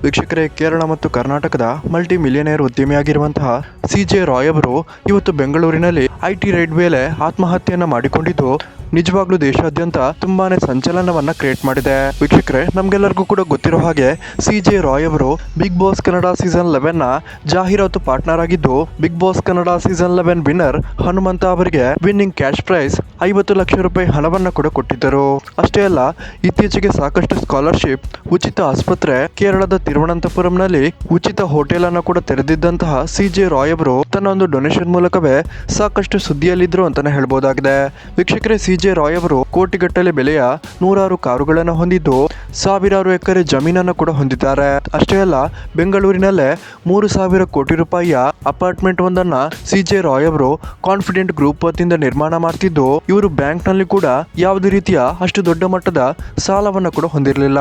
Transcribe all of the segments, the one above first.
ವೀಕ್ಷಕರೇ, ಕೇರಳ ಮತ್ತು ಕರ್ನಾಟಕದ ಮಲ್ಟಿ ಮಿಲಿಯನೇರ್ ಉದ್ಯಮಿಯಾಗಿರುವಂತಹ CJ ರಾಯ್ ಅವರು ಇವತ್ತು ಬೆಂಗಳೂರಿನಲ್ಲಿ IT ರೈಡ್ ವೇಳೆ ಆತ್ಮಹತ್ಯೆಯನ್ನ ಮಾಡಿಕೊಂಡಿದ್ದು ನಿಜವಾಗ್ಲೂ ದೇಶಾದ್ಯಂತ ತುಂಬಾನೇ ಸಂಚಲನವನ್ನ ಕ್ರಿಯೇಟ್ ಮಾಡಿದೆ. ವೀಕ್ಷಕರೇ, ನಮ್ಗೆಲ್ಲರಿಗೂ ಕೂಡ ಗೊತ್ತಿರೋ ಹಾಗೆ CJ ರಾಯ್ ಅವರು ಬಿಗ್ ಬಾಸ್ ಕನ್ನಡ ಸೀಸನ್ 11 ನ ಜಾಹೀರಾತು ಪಾರ್ಟ್ನರ್ ಆಗಿದ್ದು, big boss Kannada season 11 winner Hanumantha ಅವರಿಗೆ ವಿನ್ನಿಂಗ್ ಕ್ಯಾಶ್ ಪ್ರೈಸ್ 50 ಲಕ್ಷ ರೂಪಾಯಿ ಹಣವನ್ನ ಕೂಡ ಕೊಟ್ಟಿದ್ದರು. ಅಷ್ಟೇ ಅಲ್ಲ, ಇತ್ತೀಚೆಗೆ ಸಾಕಷ್ಟು ಸ್ಕಾಲರ್ಶಿಪ್, ಉಚಿತ ಆಸ್ಪತ್ರೆ, ಕೇರಳದ ತಿರುವನಂತಪುರಂನಲ್ಲಿ ಉಚಿತ ಹೋಟೆಲ್ ಅನ್ನು ಕೂಡ ತೆರೆದಿದ್ದಂತಹ CJ ರಾಯ್ ಅವರು ತನ್ನ ಒಂದು ಡೊನೇಷನ್ ಮೂಲಕವೇ ಸಾಕಷ್ಟು ಸುದ್ದಿಯಲ್ಲಿದ್ರು ಅಂತಾನೆ ಹೇಳ್ಬೋದಾಗಿದೆ. ವೀಕ್ಷಕರೇ, CJ ರಾಯ್ ಅವರು ಕೋಟಿಗಟ್ಟಲೆ ಬೆಲೆಯ 100 ಕಾರುಗಳನ್ನು ಹೊಂದಿದ್ದು, ಸಾವಿರಾರು ಎಕರೆ ಜಮೀನನ್ನು ಕೂಡ ಹೊಂದಿದ್ದಾರೆ. ಅಷ್ಟೇ ಅಲ್ಲ, ಬೆಂಗಳೂರಿನಲ್ಲೇ 3,000 ಕೋಟಿ ರೂಪಾಯಿಯ ಅಪಾರ್ಟ್ಮೆಂಟ್ ಒಂದನ್ನ CJ ರಾಯ್ ಅವರು ಕಾನ್ಫಿಡೆಂಟ್ ಗ್ರೂಪ್ ವತಿಯಿಂದ ನಿರ್ಮಾಣ ಮಾಡ್ತಿದ್ದು, ಇವರು ಬ್ಯಾಂಕ್ ನಲ್ಲಿ ಕೂಡ ಯಾವುದೇ ರೀತಿಯ ಅಷ್ಟು ದೊಡ್ಡ ಮಟ್ಟದ ಸಾಲವನ್ನು ಕೂಡ ಹೊಂದಿರಲಿಲ್ಲ.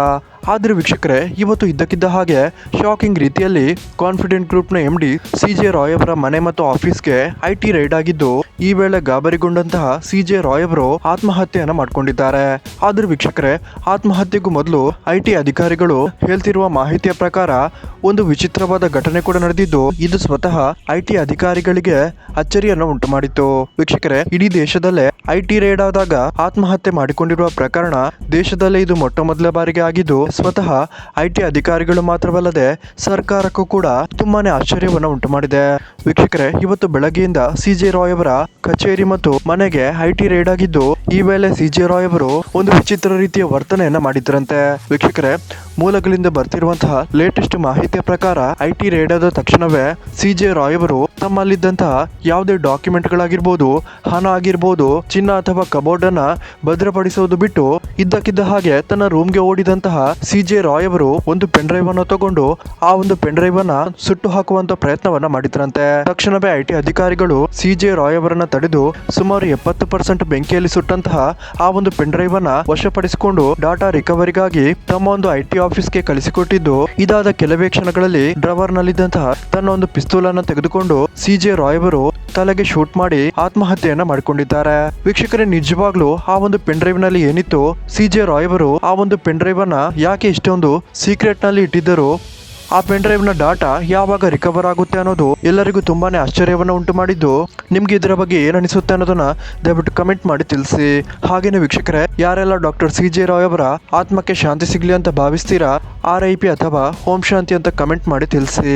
ಆದ್ರೆ ವೀಕ್ಷಕರೇ, ಇವತ್ತು ಇದ್ದಕ್ಕಿದ್ದ ಹಾಗೆ ಶಾಕಿಂಗ್ ರೀತಿಯಲ್ಲಿ ಕಾನ್ಫಿಡೆಂಟ್ ಗ್ರೂಪ್ ನ MD CJ ರಾಯ್ ಅವರ ಮನೆ ಮತ್ತು ಆಫೀಸ್ಗೆ IT ರೈಡ್ ಆಗಿದ್ದು, ಈ ವೇಳೆ ಗಾಬರಿಗೊಂಡಂತಹ CJ ರಾಯ್ ಅವರು ಆತ್ಮಹತ್ಯೆಯನ್ನ ಮಾಡ್ಕೊಂಡಿದ್ದಾರೆ. ಆದ್ರೆ ವೀಕ್ಷಕರೇ, ಆತ್ಮಹತ್ಯೆಗೂ ಮೊದಲು IT ಅಧಿಕಾರಿಗಳು ಹೇಳ್ತಿರುವ ಮಾಹಿತಿಯ ಪ್ರಕಾರ ಒಂದು ವಿಚಿತ್ರವಾದ ಘಟನೆ ಕೂಡ ನಡೆದಿದ್ದು, ಇದು ಸ್ವತಃ IT ಅಧಿಕಾರಿಗಳಿಗೆ ಅಚ್ಚರಿಯನ್ನು ಉಂಟು ಮಾಡಿತ್ತು. ವೀಕ್ಷಕರೇ, ಇಡೀ ದೇಶದಲ್ಲೇ IT ರೈಡ್ ಆದಾಗ ಆತ್ಮಹತ್ಯೆ ಮಾಡಿಕೊಂಡಿರುವ ಪ್ರಕರಣ ದೇಶದಲ್ಲೇ ಇದು ಮೊಟ್ಟ ಮೊದಲ ಬಾರಿಗೆ ಆಗಿದ್ದು, ಸ್ವತಃ IT ಅಧಿಕಾರಿಗಳು ಮಾತ್ರವಲ್ಲದೆ ಸರ್ಕಾರಕ್ಕೂ ಕೂಡ ತುಂಬಾನೇ ಆಶ್ಚರ್ಯವನ್ನು ಉಂಟು ಮಾಡಿದೆ. ವೀಕ್ಷಕರೇ, ಇವತ್ತು ಬೆಳಗ್ಗೆಯಿಂದ CJ ರಾಯ್ ಅವರ ಕಚೇರಿ ಮತ್ತು ಮನೆಗೆ IT ರೈಡ್ ಆಗಿದ್ದು, ಈ ವೇಳೆ CJ ರಾಯ್ ಅವರು ಒಂದು ವಿಚಿತ್ರ ರೀತಿಯ ವರ್ತನೆಯನ್ನ ಮಾಡಿದ್ರಂತೆ. ವೀಕ್ಷಕರೇ, ಮೂಲಗಳಿಂದ ಬರ್ತಿರುವಂತಹ ಲೇಟೆಸ್ಟ್ ಮಾಹಿತಿಯ ಪ್ರಕಾರ IT ರೈಡ್ ಆದ ತಕ್ಷಣವೇ CJ ರಾಯ್ ಅವರು ತಮ್ಮಲ್ಲಿದ್ದಂತಹ ಯಾವುದೇ ಡಾಕ್ಯುಮೆಂಟ್ ಗಳಾಗಿರ್ಬೋದು, ಹಣ ಆಗಿರ್ಬೋದು, ಚಿನ್ನ ಅಥವಾ ಕಬೋರ್ಡ್ ಅನ್ನ ಭದ್ರಪಡಿಸುವುದು ಬಿಟ್ಟು ಇದ್ದಕ್ಕಿದ್ದ ಹಾಗೆ ತನ್ನ ರೂಮ್ಗೆ ಓಡಿದಂತಹ CJ ರಾಯ್ ಅವರು ಒಂದು ಪೆನ್ ಡ್ರೈವ್ ಅನ್ನು ತಗೊಂಡು ಆ ಒಂದು ಪೆನ್ ಡ್ರೈವ್ ಅನ್ನ ಸುಟ್ಟು ಹಾಕುವಂತ ಪ್ರಯತ್ನವನ್ನ ಮಾಡಿದ್ರಂತೆ. ತಕ್ಷಣವೇ IT ಅಧಿಕಾರಿಗಳು CJ ರಾಯ್ ಅವರನ್ನ ತಡೆದು ಸುಮಾರು 70% ಬೆಂಕಿಯಲ್ಲಿ ಸುಟ್ಟಂತಹ ಆ ಒಂದು ಪೆನ್ ಡ್ರೈವ್ ಅನ್ನ ವಶಪಡಿಸಿಕೊಂಡು ಡಾಟಾ ರಿಕವರಿಗಾಗಿ ತಮ್ಮ ಒಂದು IT ಆಫೀಸ್ಗೆ ಕಳಿಸಿಕೊಟ್ಟಿದ್ದು, ಇದಾದ ಕೆಲವೇ ಕ್ಷಣಗಳಲ್ಲಿ ಡ್ರವರ್ ನಲ್ಲಿದ್ದಂತಹ ತನ್ನ ಒಂದು ಪಿಸ್ತೂಲ್ ಅನ್ನು ತೆಗೆದುಕೊಂಡು CJ ರಾಯ್ ಅವರು ತಲೆಗೆ ಶೂಟ್ ಮಾಡಿ ಆತ್ಮಹತ್ಯೆಯನ್ನ ಮಾಡಿಕೊಂಡಿದ್ದಾರೆ. ವೀಕ್ಷಕರೇ, ನಿಜವಾಗ್ಲೂ ಆ ಒಂದು ಪೆನ್ ಡ್ರೈವ್ ನಲ್ಲಿ ಏನಿತ್ತು, CJ ರಾಯ್ ಅವರು ಆ ಒಂದು ಪೆನ್ ಡ್ರೈವ್ ಅನ್ನ ಯಾಕೆ ಇಷ್ಟೊಂದು ಸೀಕ್ರೆಟ್ ನಲ್ಲಿ ಇಟ್ಟಿದ್ದರು, ಆ ಪೆನ್ ಡ್ರೈವ್ ನ ಡಾಟಾ ಯಾವಾಗ ರಿಕವರ್ ಆಗುತ್ತೆ ಅನ್ನೋದು ಎಲ್ಲರಿಗೂ ತುಂಬಾನೇ ಆಶ್ಚರ್ಯವನ್ನು ಉಂಟು ಮಾಡಿದ್ದು, ನಿಮ್ಗೆ ಇದರ ಬಗ್ಗೆ ಏನ್ ಅನಿಸುತ್ತೆ ಅನ್ನೋದನ್ನ ದಯವಿಟ್ಟು ಕಮೆಂಟ್ ಮಾಡಿ ತಿಳಿಸಿ. ಹಾಗೇನೆ ವೀಕ್ಷಕರೇ, ಯಾರೆಲ್ಲ ಡಾಕ್ಟರ್ CJ ರಾಯ್ ಅವರ ಆತ್ಮಕ್ಕೆ ಶಾಂತಿ ಸಿಗ್ಲಿ ಅಂತ ಭಾವಿಸ್ತೀರಾ, RIP ಅಥವಾ ಓಂ ಶಾಂತಿ ಅಂತ ಕಮೆಂಟ್ ಮಾಡಿ ತಿಳಿಸಿ.